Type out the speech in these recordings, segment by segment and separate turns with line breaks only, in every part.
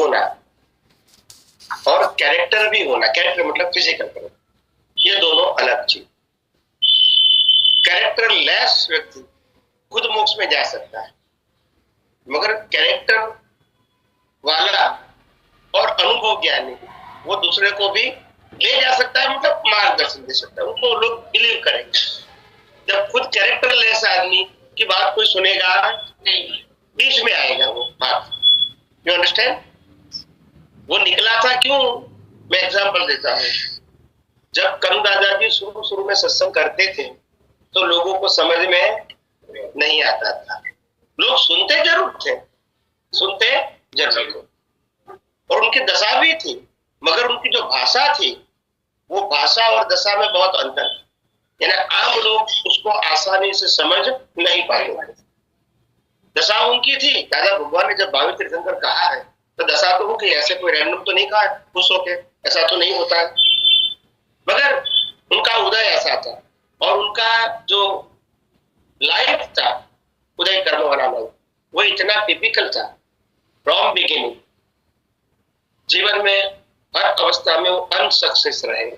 होना और कैरेक्टर भी होना, कैरेक्टर मतलब फिजिकल करेक्टर, ये दोनों अलग चीज। कैरेक्टर लेस व्यक्ति खुद मोक्ष में जा सकता है, मगर कैरेक्टर वाला और अनुभव ज्ञानी वो दूसरे को भी ले जा सकता है, मतलब मार्गदर्शन दे सकता है, उनको लोग बिलीव करेंगे। जब खुद कैरेक्टर लेस आदमी की बात कोई सुनेगा नहीं, बीच में आएगा वो बात। You understand? वो निकला था क्यों? मैं एग्जांपल देता हूँ। जब कनु दादा जी शुरू में सत्संग करते थे तो लोगों को समझ में नहीं आता था। लोग सुनते जरूर थे, और उनकी दशा भी थी, मगर उनकी जो भाषा थी वो भाषा और दशा में बहुत अंतर था। यानी आम लोग उसको आसानी से समझ नहीं पाते थे। दशा उनकी थी। दादा भगवान ने जब भावी तीर्थंकर कहा है तो दशा तो उनकी, ऐसे कोई रैंडम तो नहीं कहा खुश होके, ऐसा तो नहीं होता है। मगर उनका उदय ऐसा था और उनका जो लाइफ था, उदय कर्म वाला लाइफ, वो इतना टिपिकल था फ्रॉम बिगिनिंग। जीवन में हर अवस्था में वो अनसक्सेस रहे।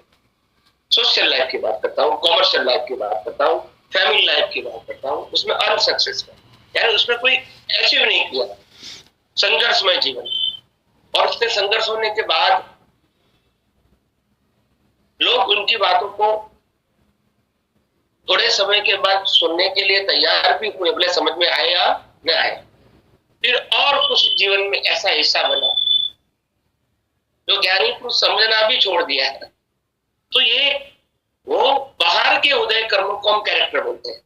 सोशल लाइफ की बात करता हूँ, कॉमर्शियल लाइफ की बात करता हूँ, फैमिली लाइफ की बात करता हूँ, उसमें अनसक्सेस रहे, यानी उसमें कोई अचीव नहीं किया। संघर्षमय जीवन, और उसके संघर्ष होने के बाद लोग उनकी बातों को थोड़े समय के बाद सुनने के लिए तैयार भी हुए, बोले समझ में आए या न आए। फिर और कुछ जीवन में ऐसा हिस्सा बना जो ज्ञानी को समझना भी छोड़ दिया है। तो ये वो बाहर के उदय कर्मों को हम कैरेक्टर बोलते हैं।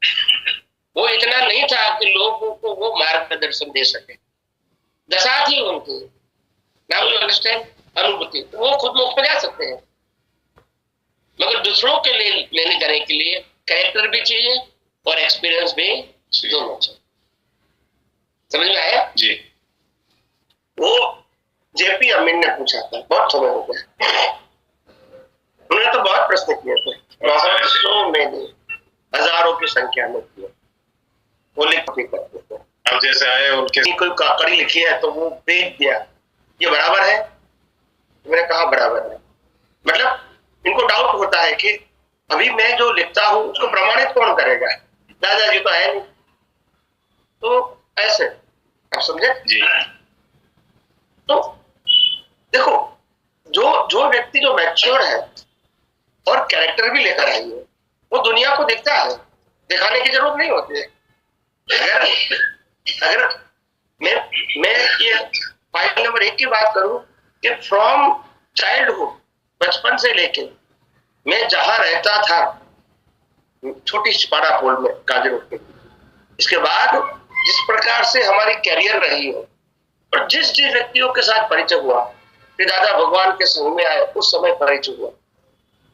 वो इतना नहीं था कि लोगों को वो मार्गदर्शन दे सके। दशा थी उनकी, नाउ यू अंडरस्टैंड, अनुभूति। तो वो खुद मोक्ष में जा सकते हैं, मगर दूसरों के लिए लेने जाने के लिए कैरेक्टर भी चाहिए और एक्सपीरियंस भी दोनों चाहिए। समझ में आया
जी?
वो जेपी अमीन ने पूछा था, बहुत समय हो गया, उन्होंने तो बहुत प्रश्न किए थे, महर्षियों में हजारों की संख्या में किए, वो लिख भी करते थे।
अब जैसे आए उनके
कोई कड़ी लिखी है तो वो भेज दिया, ये बराबर है? मैंने कहा बराबर है। मतलब इनको डाउट होता है कि अभी मैं जो लिखता हूं उसको प्रमाणित कौन करेगा? दादाजी तो है नहीं। तो ऐसे आप समझे
जी?
तो देखो, जो व्यक्ति जो मैच्योर है और कैरेक्टर भी लेकर आई है, वो दुनिया को दिखता है, दिखाने की जरूरत नहीं होती है। अगर मैं ये पॉइंट नंबर 1 की बात करूं कि फ्रॉम चाइल्डहुड, बचपन से लेके मैं जहां रहता था, छोटी छिपाड़ा पोल में गाजर उठ के, इसके बाद जिस प्रकार से हमारी कैरियर रही हो और जिस जिस व्यक्तियों के साथ परिचय हुआ, फिर दादा भगवान के संग में आए, उस समय परिचय हुआ।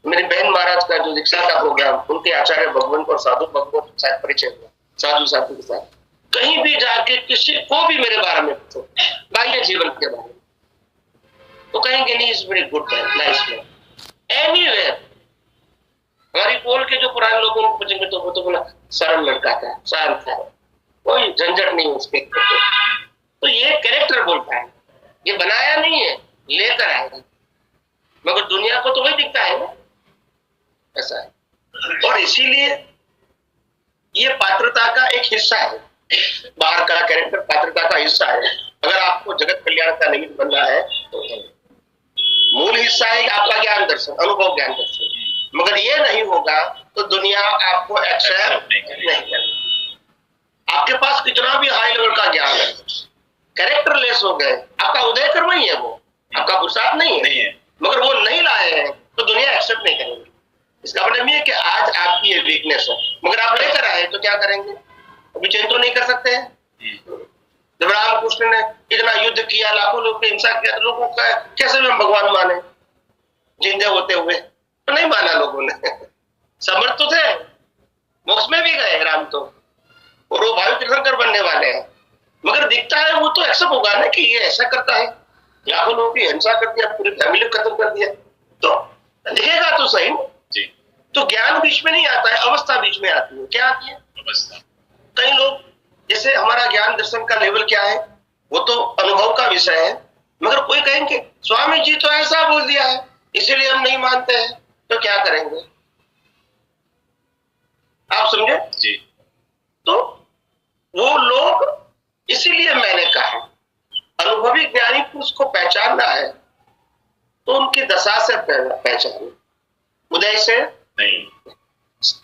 मेरी बहन महाराज का जो दीक्षा का प्रोग्राम, उनके आचार्य भगवान और साधु भगवान के साथ परिचय हुआ, साधु के साथ। कहीं भी जाके किसी को भी मेरे बारे में पूछो, बाह्य जीवन के बारे में, तो कहेंगे नहीं is very good man, nice man. Anywhere हमारी पोल के जो पुराने लोगों को पूछेंगे तो वो तो बोला सरल लड़का था, शांत था, कोई झंझट नहीं उसके। तो ये कैरेक्टर बोलता है, ये बनाया नहीं है, लेकर आएगा, मगर दुनिया को तो वही दिखता है ना, ऐसा है। और इसीलिए ये पात्रता का एक हिस्सा है, बाहर का कैरेक्टर पात्रता का हिस्सा है। अगर आपको जगत कल्याण का निमित्त बनना है तो मूल हिस्सा है आपका ज्ञान दर्शन, अनुभव ज्ञान दर्शन। मगर ये नहीं होगा तो दुनिया आपको एक्सेप्ट नहीं करेगी। आपके पास कितना भी हाई लेवल का ज्ञान है, कैरेक्टर लेस हो गए, आपका उदय कर्म ही है, वो आपका पुरुषार्थ नहीं है, मगर वो नहीं लाए हैं तो दुनिया एक्सेप्ट नहीं करेगी। इसका मतलब ये है कि आज आपकी ये वीकनेस है, मगर आप लेकर आए तो क्या करेंगे? अभी चेंज तो नहीं कर सकते हैं। जब रामकृष्ण ने इतना युद्ध किया, लाखों लोग की हिंसा किया, तो लोगों का कैसे भी हम भगवान माने जिंदे होते हुए? तो नहीं माना लोगों ने। समर्थ तो थे, मोक्ष में भी गए राम तो, और वो भावी तीर्थंकर बनने वाले हैं, मगर दिखता है वो तो एक्सेप्ट होगा ना कि ये ऐसा करता है, लाखों लोगों की हिंसा कर दिया, पूरी फैमिली खत्म कर दिया, तो दिखेगा तो सही
जी।
तो ज्ञान बीच में नहीं आता है, अवस्था बीच में आती है। क्या आती है?
अवस्था। कई
लोग जैसे हमारा ज्ञान दर्शन का लेवल क्या है, वो तो अनुभव का विषय है, मगर कोई कहेंगे स्वामी जी तो ऐसा बोल दिया है इसीलिए हम नहीं मानते हैं, तो क्या करेंगे? आप समझे
जी।
तो वो लोग, इसीलिए मैंने कहा अनुभवी ज्ञानी पुरुष को पहचानना है तो उनकी दशा से पहचानो, उदय से
नहीं।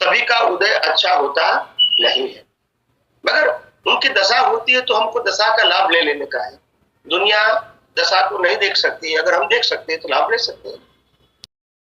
तभी का उदय अच्छा होता नहीं है, मगर उनकी दशा होती है तो हमको दशा का लाभ ले लेने का है। दुनिया दशा को नहीं देख सकती, अगर हम देख सकते हैं तो लाभ ले सकते हैं।